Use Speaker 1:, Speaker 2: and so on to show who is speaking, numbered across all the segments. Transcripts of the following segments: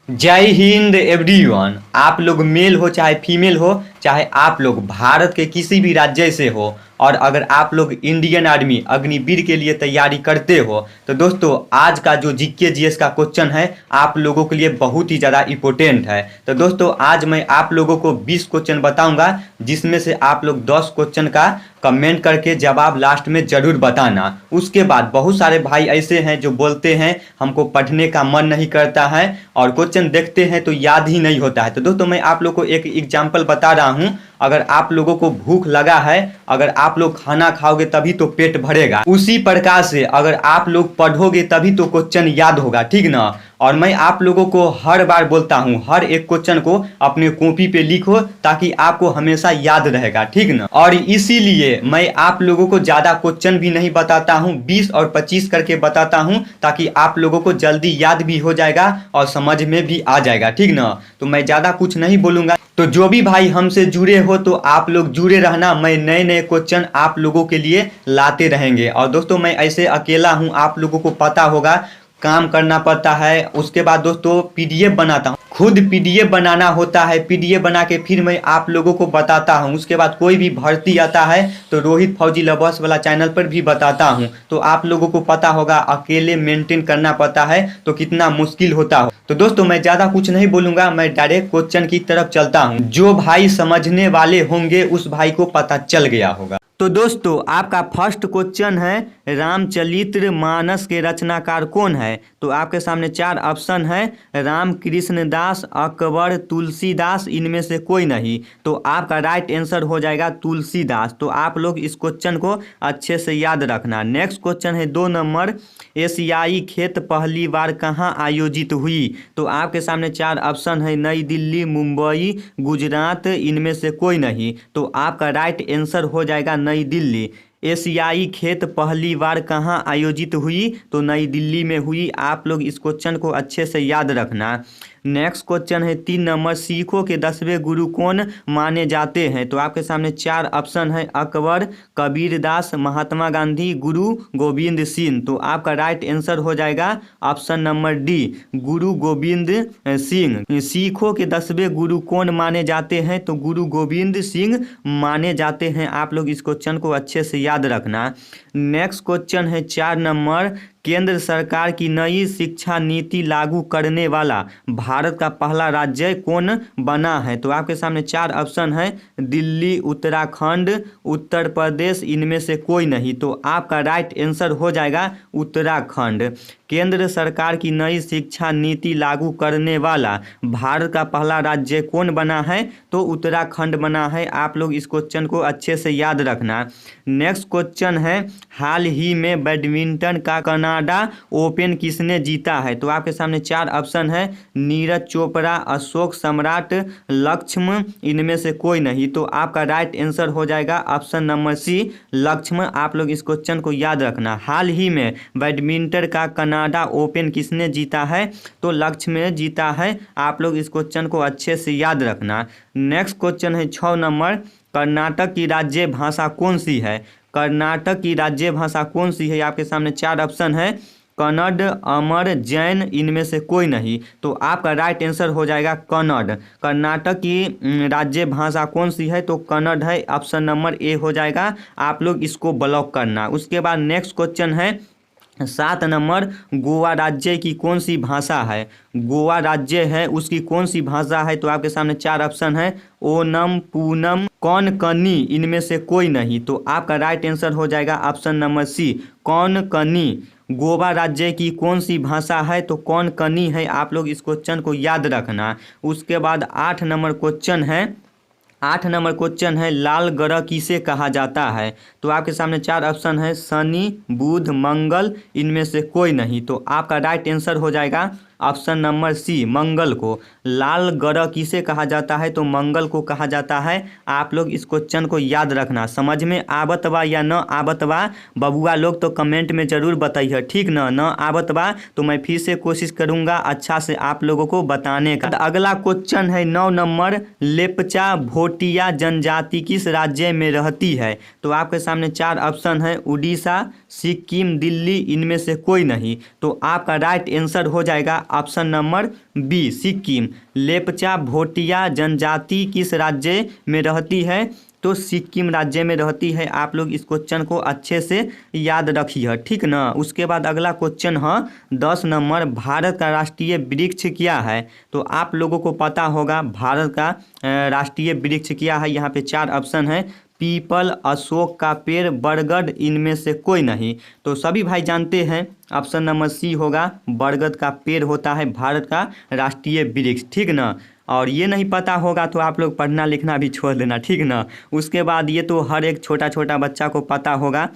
Speaker 1: जय हिंद एवरीवन। आप लोग मेल हो चाहे फीमेल हो, चाहे आप लोग भारत के किसी भी राज्य से हो, और अगर आप लोग इंडियन आर्मी अग्निवीर के लिए तैयारी करते हो तो दोस्तों आज का जो जीके जीएस का क्वेश्चन है आप लोगों के लिए बहुत ही ज़्यादा इम्पोर्टेंट है। तो दोस्तों आज मैं आप लोगों को 20 क्वेश्चन बताऊंगा, जिसमें से आप लोग 10 क्वेश्चन का कमेंट करके जवाब लास्ट में जरूर बताना। उसके बाद बहुत सारे भाई ऐसे हैं जो बोलते हैं हमको पढ़ने का मन नहीं करता है और क्वेश्चन देखते हैं तो याद ही नहीं होता है। तो दोस्तों मैं आप लोग को एक एग्जाम्पल बता रहा हूं। अगर आप लोगों को भूख लगा है, अगर आप लोग खाना खाओगे तभी तो पेट भरेगा, उसी प्रकार से अगर आप लोग पढ़ोगे तभी तो क्वेश्चन याद होगा, ठीक ना। और मैं आप लोगों को हर बार बोलता हूं हर एक क्वेश्चन को अपने कॉपी पे लिखो ताकि आपको हमेशा याद रहेगा, ठीक ना। और इसीलिए मैं आप लोगों को ज्यादा क्वेश्चन भी नहीं बताता हूं, 20 और 25 करके बताता हूं ताकि आप लोगों को जल्दी याद भी हो जाएगा और समझ में भी आ जाएगा, ठीक ना। तो मैं ज्यादा कुछ नहीं बोलूंगा। तो जो भी भाई हमसे जुड़े हो तो आप लोग जुड़े रहना, मैं नए नए क्वेश्चन आप लोगों के लिए लाते रहेंगे। और दोस्तों मैं ऐसे अकेला हूं, आप लोगों को पता होगा काम करना पड़ता है। उसके बाद दोस्तों पीडीएफ बनाता हूँ, खुद पीडीएफ बनाना होता है, पीडीएफ बना के फिर मैं आप लोगों को बताता हूँ। उसके बाद कोई भी भर्ती आता है तो रोहित फौजी लवर्स वाला चैनल पर भी बताता हूँ। तो आप लोगों को पता होगा अकेले मेंटेन करना पड़ता है तो कितना मुश्किल होता हो। तो दोस्तों मैं ज्यादा कुछ नहीं बोलूंगा, मैं डायरेक्ट क्वेश्चन की तरफ चलता हूँ। जो भाई समझने वाले होंगे उस भाई को पता चल गया होगा। तो दोस्तों आपका फर्स्ट क्वेश्चन है रामचरित्र मानस के रचनाकार कौन है। तो आपके सामने 4 ऑप्शन है, राम कृष्ण दास, अकबर, तुलसीदास, इनमें से कोई नहीं। तो आपका राइट आंसर हो जाएगा तुलसीदास। तो आप लोग इस क्वेश्चन को अच्छे से याद रखना। नेक्स्ट क्वेश्चन है 2 नंबर, एशियाई खेत पहली बार कहाँ आयोजित हुई। तो आपके सामने 4 ऑप्शन है, नई दिल्ली, मुंबई, गुजरात, इनमें से कोई नहीं। तो आपका राइट आंसर हो जाएगा नई दिल्ली। एशियाई खेत पहली बार कहाँ आयोजित हुई, तो नई दिल्ली में हुई। आप लोग इस क्वेश्चन को अच्छे से याद रखना। नेक्स्ट क्वेश्चन है 3 नंबर, सिखों के 10वें गुरु कौन माने जाते हैं। तो आपके सामने 4 ऑप्शन है, अकबर, कबीरदास, महात्मा गांधी, गुरु गोविंद सिंह। तो आपका राइट आंसर हो जाएगा ऑप्शन नंबर डी, गुरु गोविंद सिंह। सिखों के 10वें गुरु कौन माने जाते हैं, तो गुरु गोविंद सिंह माने जाते हैं। आप लोग इस क्वेश्चन को अच्छे से याद रखना। नेक्स्ट क्वेश्चन है 4 नंबर, केंद्र सरकार की नई शिक्षा नीति लागू करने वाला भारत का पहला राज्य कौन बना है। तो आपके सामने 4 ऑप्शन है, दिल्ली, उत्तराखंड, उत्तर प्रदेश, इनमें से कोई नहीं। तो आपका राइट आंसर हो जाएगा उत्तराखंड। केंद्र सरकार की नई शिक्षा नीति लागू करने वाला भारत का पहला राज्य कौन बना है, तो उत्तराखंड बना है। आप लोग इस क्वेश्चन को अच्छे से याद रखना। नेक्स्ट क्वेश्चन है, हाल ही में बैडमिंटन का कनाडा ओपन किसने जीता है। तो आपके सामने 4 ऑप्शन है, नीरज चोपड़ा, अशोक सम्राट, लक्ष्मण, इनमें से कोई नहीं। तो आपका राइट आंसर हो जाएगा ऑप्शन नंबर सी, लक्ष्मण। आप लोग इस क्वेश्चन को याद रखना। हाल ही में बैडमिंटन का कनाडा ओपन किसने जीता है, तो लक्ष्मण जीता है। आप लोग इस क्वेश्चन को अच्छे से याद रखना। नेक्स्ट क्वेश्चन है 6 नंबर, कर्नाटक की राज्य भाषा कौन सी है। कर्नाटक की राज्य भाषा कौन सी है। आपके सामने 4 ऑप्शन है, कन्नड़, अमर, जैन, इनमें से कोई नहीं। तो आपका राइट आंसर हो जाएगा कन्नड़। कर्नाटक की राज्य भाषा कौन सी है, तो कन्नड़ है। ऑप्शन नंबर ए हो जाएगा। आप लोग इसको ब्लॉक करना। उसके बाद नेक्स्ट क्वेश्चन है 7 नंबर, गोवा राज्य की कौन सी भाषा है। गोवा राज्य है उसकी कौन सी भाषा है। तो आपके सामने 4 ऑप्शन है, ओनम, पूनम, कोंकणी, इनमें से कोई नहीं। तो आपका राइट आंसर हो जाएगा option number C, Konkani. Goa राज्य की कौन सी भाषा है, तो कोंकणी है। आप लोग इस क्वेश्चन को याद रखना। उसके बाद 8 नंबर क्वेश्चन है, 8 नंबर क्वेश्चन है, लाल ग्रह किसे कहा जाता है। तो आपके सामने 4 ऑप्शन है, शनि, बुध, मंगल, इनमें से कोई नहीं। तो आपका राइट आंसर हो जाएगा ऑप्शन नंबर सी, मंगल को। लाल ग्रह किसे कहा जाता है, तो मंगल को कहा जाता है। आप लोग इस क्वेश्चन को याद रखना। समझ में आवत बा या न आवत बा बबुआ लोग तो कमेंट में जरूर बताइए, ठीक न आवत बा तो मैं फिर से कोशिश करूंगा अच्छा से आप लोगों को बताने का। अगला क्वेश्चन है 9 नंबर, लेपचा भोटिया जनजाति किस राज्य में रहती है। तो आपके सामने 4 ऑप्शन है, उड़ीसा, सिक्किम, दिल्ली, इनमें से कोई नहीं। तो आपका राइट आंसर हो जाएगा option number B Sikkim. Lepcha Bhutia जनजाति किस राज्य में रहती है? तो सिक्किम राज्य में रहती है। आप लोग इस क्वेश्चन को अच्छे से याद रखिए, ठीक ना। उसके बाद अगला क्वेश्चन है 10 नंबर, भारत का राष्ट्रीय वृक्ष क्या है? तो आप लोगों को पता होगा भारत का राष्ट्रीय वृक्ष क्या है। यहाँ पे 4 ऑप्शन है, पीपल, अशोक का पेड़, बरगद, इनमें से कोई नहीं। तो सभी भाई जानते हैं ऑप्शन नंबर सी होगा, बरगद का पेड़ होता है भारत का राष्ट्रीय वृक्ष, ठीक ना। और ये नहीं पता होगा तो आप लोग पढ़ना लिखना भी छोड़ देना, ठीक ना। उसके बाद ये तो हर एक छोटा छोटा बच्चा को पता होगा,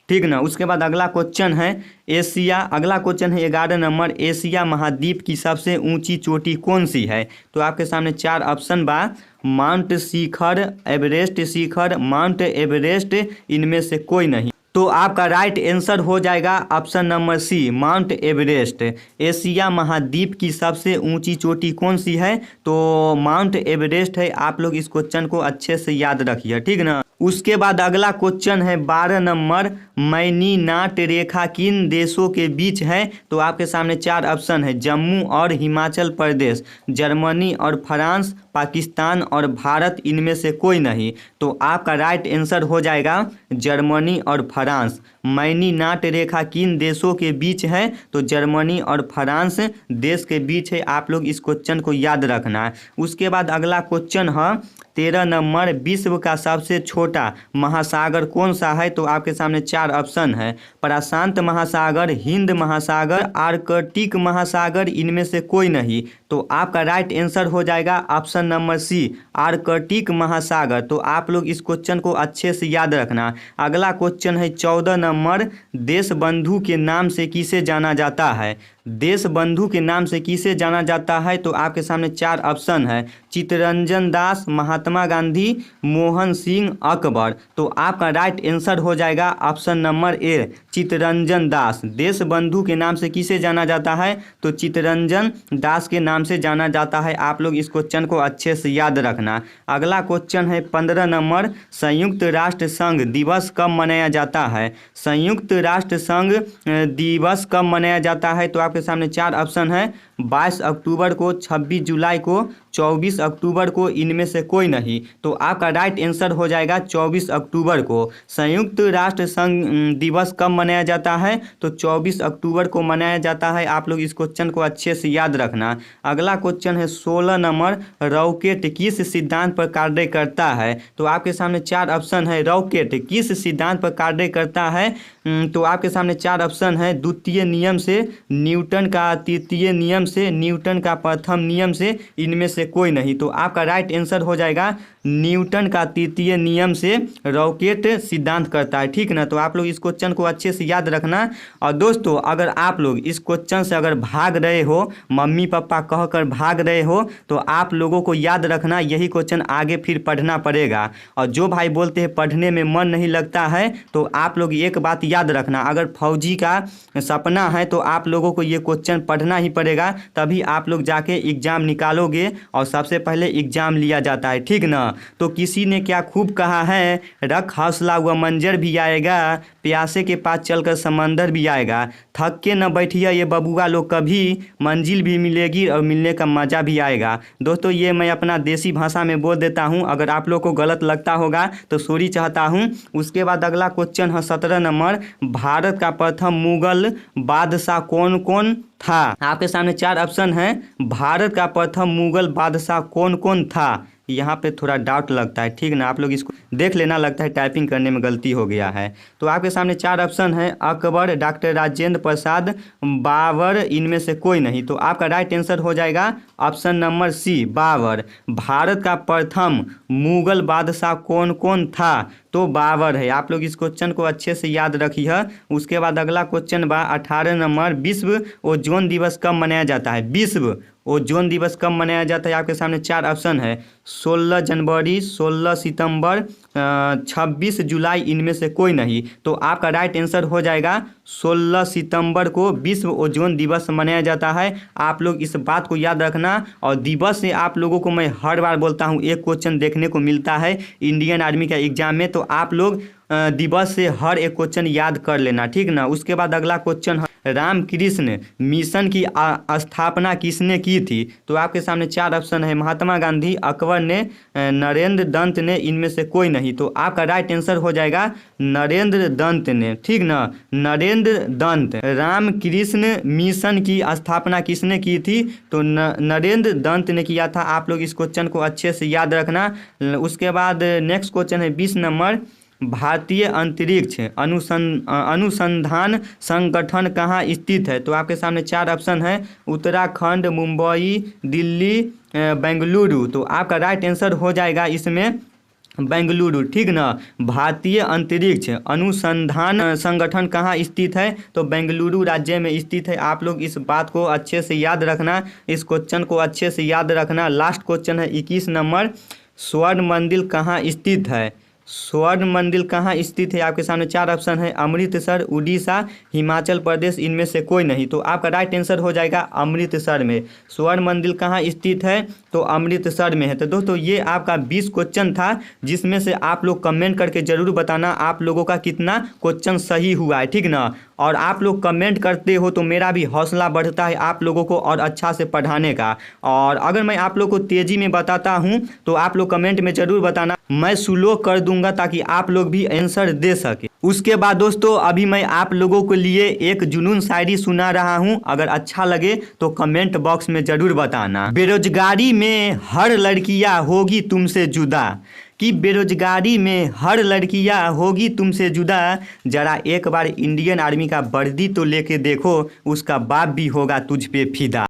Speaker 1: ठीक ना। उसके बाद अगला क्वेश्चन है एशिया, अगला क्वेश्चन है 11 नंबर, एशिया महाद्वीप की सबसे ऊंची चोटी कौन सी है? तो आपके सामने 4 ऑप्शन बा, माउंट शिखर, एवरेस्ट शिखर, माउंट एवरेस्ट, इनमें से कोई नहीं। तो आपका राइट आंसर हो जाएगा option number C, Mount Everest. Asia महाद्वीप की सबसे ऊंची चोटी कौन सी है? तो माउंट एवरेस्ट है। आप लोग इस क्वेश्चन को अच्छे से याद रखिए, ठीक ना। उसके बाद अगला क्वेश्चन है 12 नंबर, मैनीनाट रेखा किन देशों के बीच है? तो आपके सामने 4 ऑप्शन है, जम्मू और हिमाचल प्रदेश, जर्मनी और फ्रांस, पाकिस्तान और भारत, इनमें से कोई नहीं। तो आपका राइट आंसर हो जाएगा जर्मनी और फ्रांस। मैनीनाट रेखा किन देशों के बीच है? तो जर्मनी और फ्रांस देश के बीच है। आप लोग इस क्वेश्चन को याद रखना है। उसके बाद अगला क्वेश्चन है 13 नंबर, विश्व का सबसे छोटा महासागर कौन सा है? तो आपके सामने 4 ऑप्शन है, प्रशांत महासागर, हिंद महासागर, आर्कटिक महासागर, इनमें से कोई नहीं। तो आपका राइट आंसर हो जाएगा ऑप्शन नंबर सी, आर्कटिक महासागर। तो आप लोग इस क्वेश्चन को अच्छे से याद रखना। अगला क्वेश्चन है 14 नंबर, देश बंधु के नाम से किसे जाना जाता है? देश बंधु के नाम से किसे जाना जाता है? तो आपके सामने 4 ऑप्शन है, चित्तरंजन दास, महात्मा गांधी, मोहन सिंह, अकबर। तो आपका राइट आंसर हो जाएगा option number A, Chittaranjan Das. देश बंधु के नाम से किसे जाना जाता है? तो चित्तरंजन दास के नाम से जाना जाता है। आप लोग इस क्वेश्चन को अच्छे से याद रखना। अगला क्वेश्चन है 15 नंबर, संयुक्त राष्ट्र संघ दिवस कब मनाया जाता है? संयुक्त राष्ट्र संघ दिवस कब मनाया जाता है? तो आपके सामने 4 ऑप्शन है, 22 अक्टूबर को, 26 जुलाई को, 24 अक्टूबर को, इनमें से कोई नहीं। तो आपका राइट आंसर हो जाएगा 24 अक्टूबर को। संयुक्त राष्ट्र संघ दिवस कब मनाया जाता है? तो 24 अक्टूबर को मनाया जाता है। आप लोग इस क्वेश्चन को अच्छे से याद रखना। अगला क्वेश्चन है 16 नंबर, रॉकेट किस सिद्धांत पर कार्य करता है? तो आपके सामने 4 ऑप्शन है, रॉकेट किस सिद्धांत पर कार्य करता है? तो आपके सामने 4 ऑप्शन है, द्वितीय नियम से, न्यूटन का तृतीय नियम से, न्यूटन का प्रथम नियम से, इनमें से कोई नहीं। तो आपका राइट आंसर हो जाएगा न्यूटन का तृतीय नियम से रॉकेट सिद्धांत करता है, ठीक ना। तो आप लोग इस क्वेश्चन को अच्छे से याद रखना। और दोस्तों अगर आप लोग इस क्वेश्चन से अगर भाग रहे हो, मम्मी पापा कहकर भाग रहे हो, तो आप लोगों को याद रखना यही क्वेश्चन आगे फिर पढ़ना पड़ेगा। और जो भाई बोलते हैं पढ़ने में मन नहीं लगता है, तो आप लोग एक बात याद रखना, अगर फौजी का सपना है तो आप लोगों को ये क्वेश्चन पढ़ना ही पड़ेगा, तभी आप लोग जाके एग्ज़ाम निकालोगे और सबसे पहले एग्ज़ाम लिया जाता है, ठीक ना। तो किसी ने क्या खूब कहा है, रख हौसला हुआ मंजर भी आएगा, प्यासे के पास चलकर समंदर भी आएगा, थक के न बैठिए ये बबुआ लोग कभी, मंजिल भी मिलेगी और मिलने का मज़ा भी आएगा। दोस्तों ये मैं अपना देसी भाषा में बोल देता हूँ, अगर आप लोग को गलत लगता होगा तो सॉरी चाहता हूँ। उसके बाद अगला क्वेश्चन है 17 नंबर, भारत का प्रथम मुगल बादशाह कौन कौन था? आपके सामने 4 ऑप्शन है, भारत का प्रथम मुगल बादशाह कौन कौन था? यहाँ पे थोड़ा डाउट लगता है, ठीक ना। आप लोग इसको देख लेना, लगता है टाइपिंग करने में गलती हो गया है। तो आपके सामने 4 ऑप्शन है, अकबर, डॉक्टर राजेंद्र प्रसाद, बाबर, इनमें से कोई नहीं। तो आपका राइट आंसर हो जाएगा option number C, Babur. Bharat का प्रथम मुगल बादशाह कौन कौन था? तो बाबर है। आप लोग इस क्वेश्चन को अच्छे से याद रखिए। उसके बाद अगला क्वेश्चन बा 18 नंबर, विश्व ओजोन दिवस कब मनाया जाता है? विश्व ओजोन दिवस कब मनाया जाता है? आपके सामने 4 ऑप्शन है, 16 जनवरी, 16 सितंबर, 26 जुलाई, इनमें से कोई नहीं। तो आपका राइट आंसर हो जाएगा 16 सितंबर को विश्व ओजोन दिवस मनाया जाता है। आप लोग इस बात को याद रखना। और दिवस से आप लोगों को मैं हर बार बोलता हूँ, एक क्वेश्चन देखने को मिलता है इंडियन आर्मी का एग्जाम में, तो आप लोग दिवस से हर एक क्वेश्चन याद कर लेना, ठीक ना। उसके बाद अगला क्वेश्चन है रामकृष्ण मिशन की स्थापना किसने की थी? तो आपके सामने 4 ऑप्शन है, महात्मा गांधी, अकबर ने, नरेंद्र दत्त ने, इनमें से कोई नहीं। तो आपका राइट आंसर हो जाएगा नरेंद्र दत्त ने, ठीक ना, नरेंद्र दत्त। रामकृष्ण मिशन की स्थापना किसने की थी? तो नरेंद्र दत्त ने किया था। आप लोग इस क्वेश्चन को अच्छे से याद रखना। उसके बाद नेक्स्ट क्वेश्चन है 20 नंबर, भारतीय अंतरिक्ष अनुसंधान संगठन कहाँ स्थित है? तो आपके सामने 4 ऑप्शन है, उत्तराखंड, मुंबई, दिल्ली, बेंगलुरु। तो आपका राइट आंसर हो जाएगा इसमें बेंगलुरु, ठीक ना। भारतीय अंतरिक्ष अनुसंधान संगठन कहाँ स्थित है? तो बेंगलुरु राज्य में स्थित है। आप लोग इस बात को अच्छे से याद रखना, इस क्वेश्चन को अच्छे से याद रखना। लास्ट क्वेश्चन है 21 नंबर, स्वर्ण मंदिर कहाँ स्थित है? स्वर्ण मंदिर कहाँ स्थित है? आपके सामने 4 ऑप्शन है, अमृतसर, उड़ीसा, हिमाचल प्रदेश, इनमें से कोई नहीं। तो आपका राइट आंसर हो जाएगा अमृतसर में। स्वर्ण मंदिर कहाँ स्थित है? तो अमृतसर में है। तो दोस्तों ये आपका 20 क्वेश्चन था, जिसमें से आप लोग कमेंट करके जरूर बताना आप लोगों का कितना क्वेश्चन सही हुआ है, ठीक ना। और आप लोग कमेंट करते हो तो मेरा भी हौसला बढ़ता है आप लोगों को और अच्छा से पढ़ाने का। और अगर मैं आप लोग को तेज़ी में बताता हूं तो आप लोग कमेंट में ज़रूर बताना, मैं स्लो कर दूंगा ताकि आप लोग भी आंसर दे सके। उसके बाद दोस्तों अभी मैं आप लोगों के लिए एक जुनून शायरी सुना रहा हूं, अगर अच्छा लगे तो कमेंट बॉक्स में ज़रूर बताना। बेरोजगारी में हर लड़कियां होगी तुमसे जुदा, कि बेरोजगारी में हर लड़कियां होगी तुमसे जुदा, जरा एक बार इंडियन आर्मी का वर्दी तो लेके देखो, उसका बाप भी होगा तुझ पे फिदा।